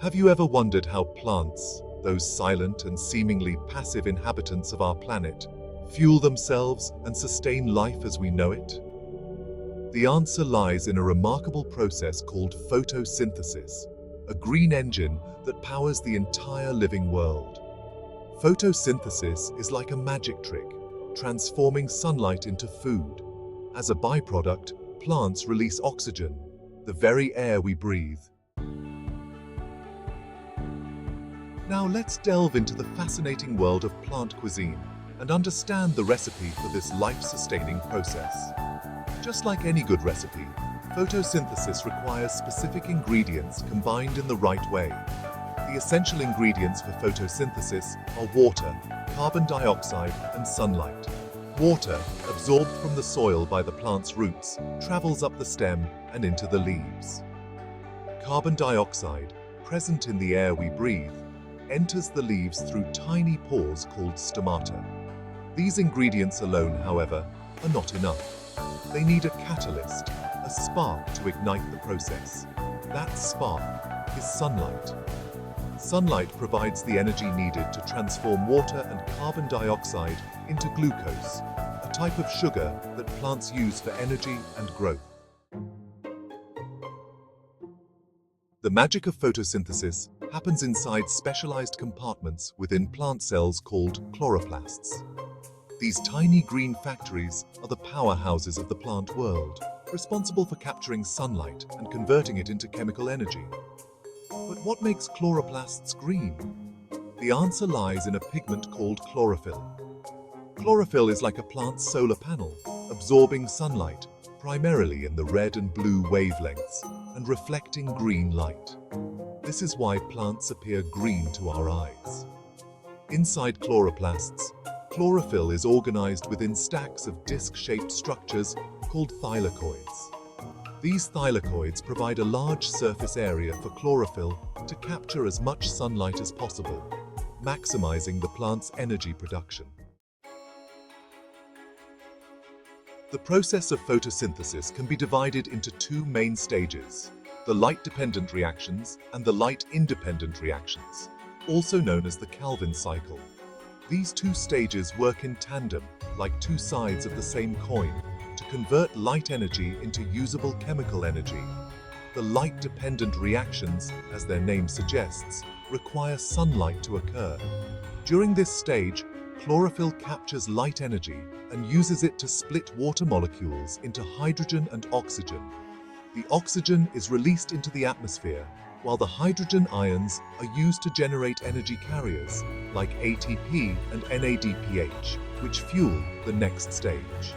Have you ever wondered how plants, those silent and seemingly passive inhabitants of our planet, fuel themselves and sustain life as we know it? The answer lies in a remarkable process called photosynthesis, a green engine that powers the entire living world. Photosynthesis is like a magic trick, transforming sunlight into food. As a byproduct, plants release oxygen, the very air we breathe. Now let's delve into the fascinating world of plant cuisine and understand the recipe for this life-sustaining process. Just like any good recipe, photosynthesis requires specific ingredients combined in the right way. The essential ingredients for photosynthesis are water, carbon dioxide, and sunlight. Water, absorbed from the soil by the plant's roots, travels up the stem and into the leaves. Carbon dioxide, present in the air we breathe, enters the leaves through tiny pores called stomata. These ingredients alone, however, are not enough. They need a catalyst, a spark to ignite the process. That spark is sunlight. Sunlight provides the energy needed to transform water and carbon dioxide into glucose, a type of sugar that plants use for energy and growth. The magic of photosynthesis happens inside specialized compartments within plant cells called chloroplasts. These tiny green factories are the powerhouses of the plant world, responsible for capturing sunlight and converting it into chemical energy. But what makes chloroplasts green? The answer lies in a pigment called chlorophyll. Chlorophyll is like a plant's solar panel, absorbing sunlight, primarily in the red and blue wavelengths, and reflecting green light. This is why plants appear green to our eyes. Inside chloroplasts, chlorophyll is organized within stacks of disc-shaped structures called thylakoids. These thylakoids provide a large surface area for chlorophyll to capture as much sunlight as possible, maximizing the plant's energy production. The process of photosynthesis can be divided into two main stages: the light-dependent reactions and the light-independent reactions, also known as the Calvin cycle. These two stages work in tandem, like two sides of the same coin, to convert light energy into usable chemical energy. The light-dependent reactions, as their name suggests, require sunlight to occur. During this stage, chlorophyll captures light energy and uses it to split water molecules into hydrogen and oxygen. The oxygen is released into the atmosphere, while the hydrogen ions are used to generate energy carriers, like ATP and NADPH, which fuel the next stage.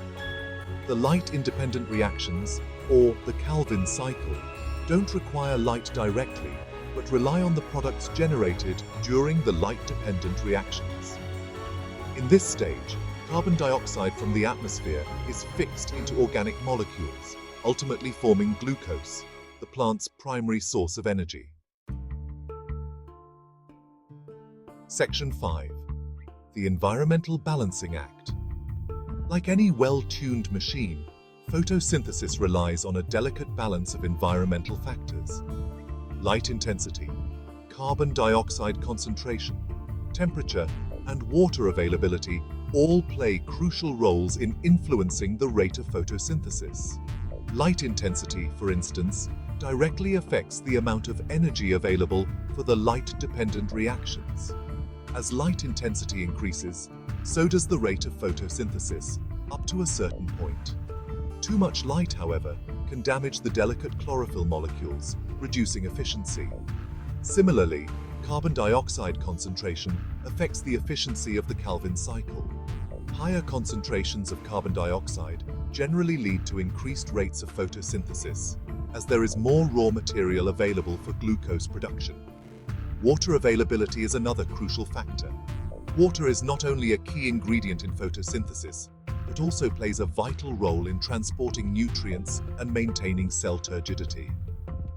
The light-independent reactions, or the Calvin cycle, don't require light directly, but rely on the products generated during the light-dependent reactions. In this stage, carbon dioxide from the atmosphere is fixed into organic molecules, ultimately forming glucose, the plant's primary source of energy. Section 5. The Environmental Balancing Act. Like any well-tuned machine, photosynthesis relies on a delicate balance of environmental factors. Light intensity, carbon dioxide concentration, temperature, and water availability all play crucial roles in influencing the rate of photosynthesis. Light intensity, for instance, directly affects the amount of energy available for the light-dependent reactions. As light intensity increases, so does the rate of photosynthesis, up to a certain point. Too much light, however, can damage the delicate chlorophyll molecules, reducing efficiency. Similarly, carbon dioxide concentration affects the efficiency of the Calvin cycle. Higher concentrations of carbon dioxide generally lead to increased rates of photosynthesis, as there is more raw material available for glucose production. Water availability is another crucial factor. Water is not only a key ingredient in photosynthesis, but also plays a vital role in transporting nutrients and maintaining cell turgidity.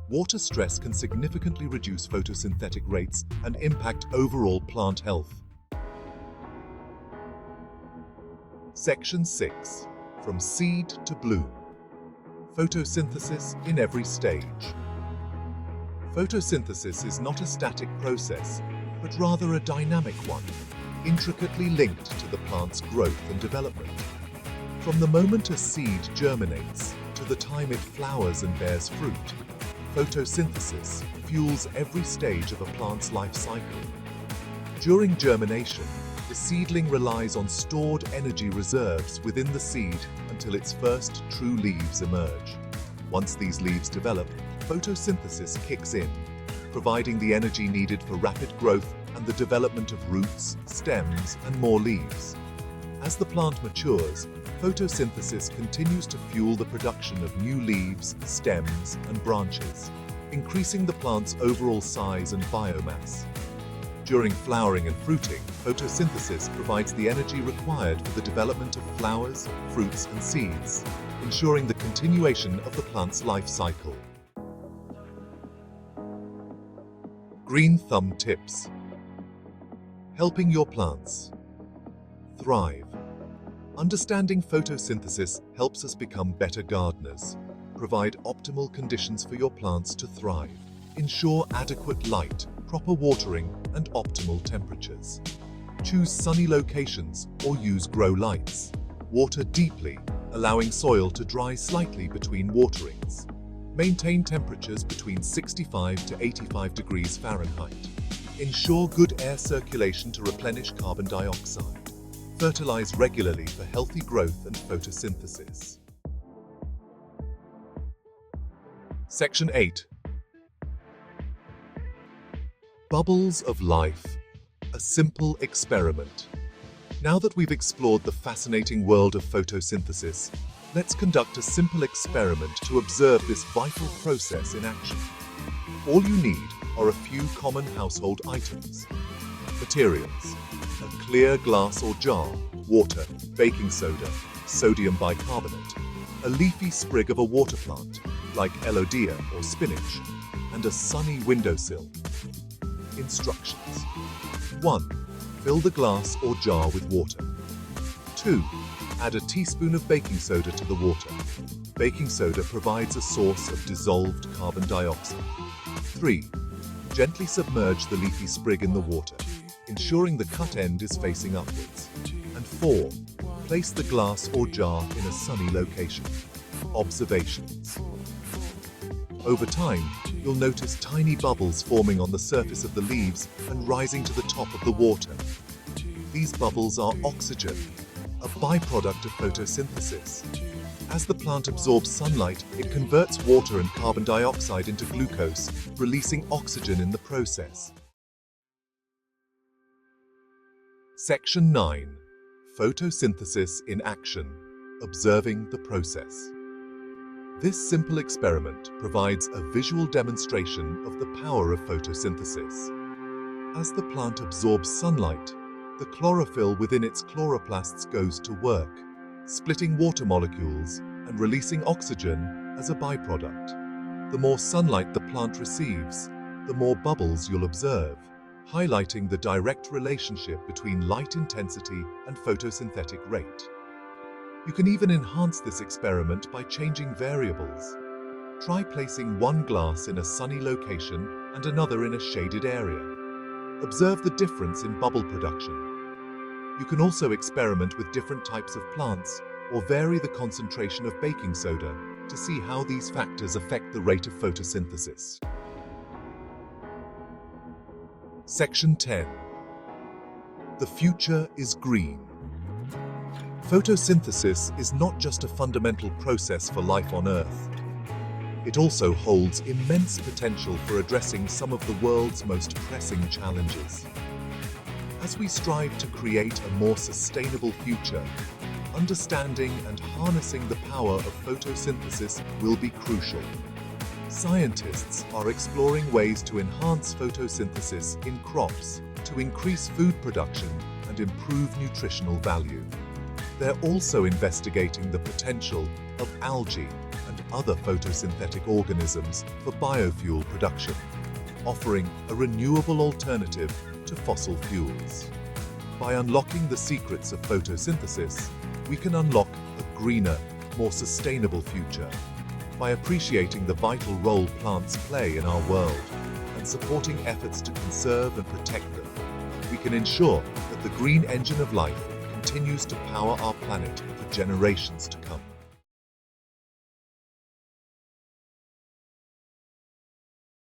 Water stress can significantly reduce photosynthetic rates and impact overall plant health. Section 6. From Seed to Bloom. Photosynthesis in every stage. Photosynthesis is not a static process, but rather a dynamic one, intricately linked to the plant's growth and development. From the moment a seed germinates to the time it flowers and bears fruit, photosynthesis fuels every stage of a plant's life cycle. During germination, the seedling relies on stored energy reserves within the seed until its first true leaves emerge. Once these leaves develop, photosynthesis kicks in, providing the energy needed for rapid growth and the development of roots, stems, and more leaves. As the plant matures, photosynthesis continues to fuel the production of new leaves, stems, and branches, increasing the plant's overall size and biomass. During flowering and fruiting, photosynthesis provides the energy required for the development of flowers, fruits, and seeds, ensuring the continuation of the plant's life cycle. Green thumb tips. Helping your plants thrive. Understanding photosynthesis helps us become better gardeners. Provide optimal conditions for your plants to thrive. Ensure adequate light, proper watering, and optimal temperatures. Choose sunny locations or use grow lights. Water deeply, allowing soil to dry slightly between waterings. Maintain temperatures between 65 to 85 degrees Fahrenheit. Ensure good air circulation to replenish carbon dioxide. Fertilize regularly for healthy growth and photosynthesis. Section 8. Bubbles of life. A simple experiment. Now that we've explored the fascinating world of photosynthesis, let's conduct a simple experiment to observe this vital process in action. All you need are a few common household items. Materials: a clear glass or jar, water, baking soda, sodium bicarbonate, a leafy sprig of a water plant, like Elodea or spinach, and a sunny windowsill. Instructions. 1. Fill the glass or jar with water. 2. Add a teaspoon of baking soda to the water. Baking soda provides a source of dissolved carbon dioxide. 3. Gently submerge the leafy sprig in the water, ensuring the cut end is facing upwards. And 4. Place the glass or jar in a sunny location. Observations. Over time, you'll notice tiny bubbles forming on the surface of the leaves and rising to the top of the water. These bubbles are oxygen, a byproduct of photosynthesis. As the plant absorbs sunlight, it converts water and carbon dioxide into glucose, releasing oxygen in the process. Section 9. Photosynthesis in action. Observing the process. This simple experiment provides a visual demonstration of the power of photosynthesis. As the plant absorbs sunlight, the chlorophyll within its chloroplasts goes to work, splitting water molecules and releasing oxygen as a byproduct. The more sunlight the plant receives, the more bubbles you'll observe, highlighting the direct relationship between light intensity and photosynthetic rate. You can even enhance this experiment by changing variables. Try placing one glass in a sunny location and another in a shaded area. Observe the difference in bubble production. You can also experiment with different types of plants or vary the concentration of baking soda to see how these factors affect the rate of photosynthesis. Section 10. The future is green. Photosynthesis is not just a fundamental process for life on Earth. It also holds immense potential for addressing some of the world's most pressing challenges. As we strive to create a more sustainable future, understanding and harnessing the power of photosynthesis will be crucial. Scientists are exploring ways to enhance photosynthesis in crops to increase food production and improve nutritional value. They're also investigating the potential of algae and other photosynthetic organisms for biofuel production, offering a renewable alternative to fossil fuels. By unlocking the secrets of photosynthesis, we can unlock a greener, more sustainable future. By appreciating the vital role plants play in our world, and supporting efforts to conserve and protect them, we can ensure that the green engine of life continues to power our planet for generations to come.